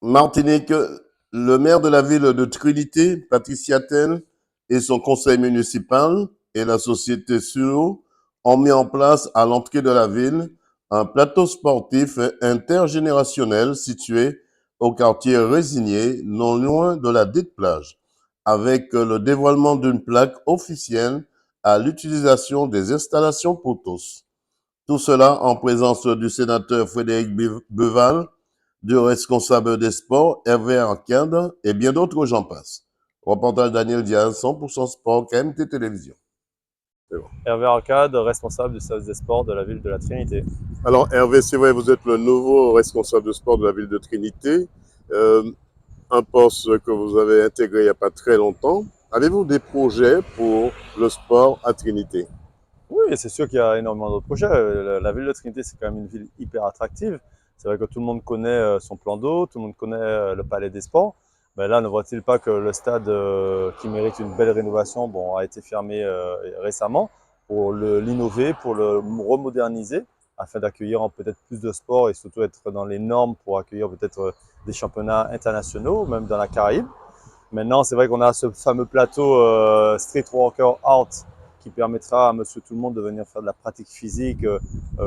Martinique, le maire de la ville de Trinité, Patricia Tell, et son conseil municipal et la société Suo ont mis en place à l'entrée de la ville un plateau sportif intergénérationnel situé au quartier Résigné, non loin de la dite plage, avec le dévoilement d'une plaque officielle à l'utilisation des installations pour tous. Tout cela en présence du sénateur Frédéric Beval, du responsable des sports Hervé Arcade et bien d'autres, j'en passe. Reportage Daniel Diaz, 100% sport, KMT Télévision. Bon. Hervé Arcade, responsable du service des sports de la ville de la Trinité. Alors Hervé, c'est vrai, vous êtes le nouveau responsable de sport de la ville de Trinité, un poste que vous avez intégré il n'y a pas très longtemps. Avez-vous des projets pour le sport à Trinité? Oui, c'est sûr qu'il y a énormément d'autres projets. La ville de Trinité, c'est quand même une ville hyper attractive. C'est vrai que tout le monde connaît son plan d'eau, tout le monde connaît le palais des sports. Mais là, ne voit-il pas que le stade qui mérite une belle rénovation a été fermé récemment pour l'innover, pour le remoderniser, afin d'accueillir peut-être plus de sport et surtout être dans les normes pour accueillir peut-être des championnats internationaux, même dans la Caraïbe. Maintenant, c'est vrai qu'on a ce fameux plateau Street Worker Out qui permettra à monsieur tout le monde de venir faire de la pratique physique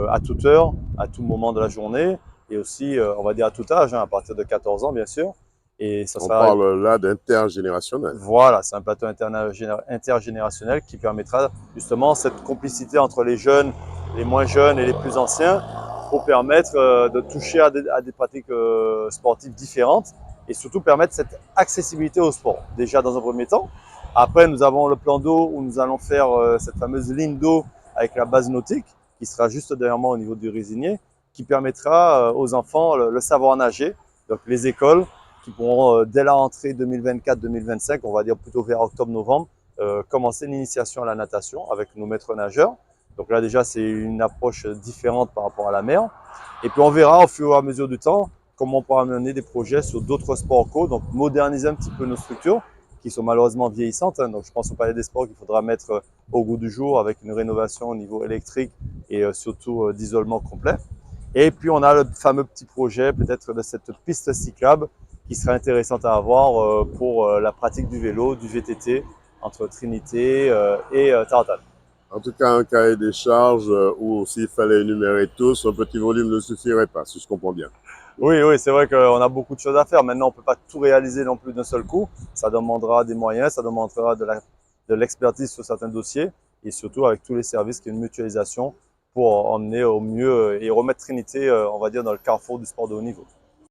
à toute heure, à tout moment de la journée et aussi, on va dire à tout âge, à partir de 14 ans bien sûr. Et ça On parle là d'intergénérationnel. Voilà, c'est un plateau intergénérationnel qui permettra justement cette complicité entre les jeunes, les moins jeunes et les plus anciens pour permettre de toucher à des pratiques sportives différentes et surtout permettre cette accessibilité au sport. Déjà dans un premier temps. Après, nous avons le plan d'eau où nous allons faire cette fameuse ligne d'eau avec la base nautique qui sera juste derrière moi au niveau du Résigné, qui permettra aux enfants le savoir nager. Donc les écoles qui pourront, dès la rentrée 2024-2025, on va dire plutôt vers octobre-novembre, commencer l'initiation à la natation avec nos maîtres nageurs. Donc là déjà, c'est une approche différente par rapport à la mer. Et puis on verra au fur et à mesure du temps comment on pourra mener des projets sur d'autres sports co, donc moderniser un petit peu nos structures qui sont malheureusement vieillissantes. Donc je pense au palais des sports qu'il faudra mettre au goût du jour avec une rénovation au niveau électrique et surtout d'isolement complet. Et puis on a le fameux petit projet peut-être de cette piste cyclable qui serait intéressante à avoir pour la pratique du vélo, du VTT entre Trinité et Tarantal. En tout cas, un cahier des charges où s'il fallait énumérer tous, un petit volume ne suffirait pas, si je comprends bien. Oui, oui, c'est vrai qu'on a beaucoup de choses à faire. Maintenant, on ne peut pas tout réaliser non plus d'un seul coup. Ça demandera des moyens, ça demandera de l'expertise sur certains dossiers et surtout avec tous les services qu'il y a une mutualisation pour emmener au mieux et remettre Trinité, on va dire, dans le carrefour du sport de haut niveau.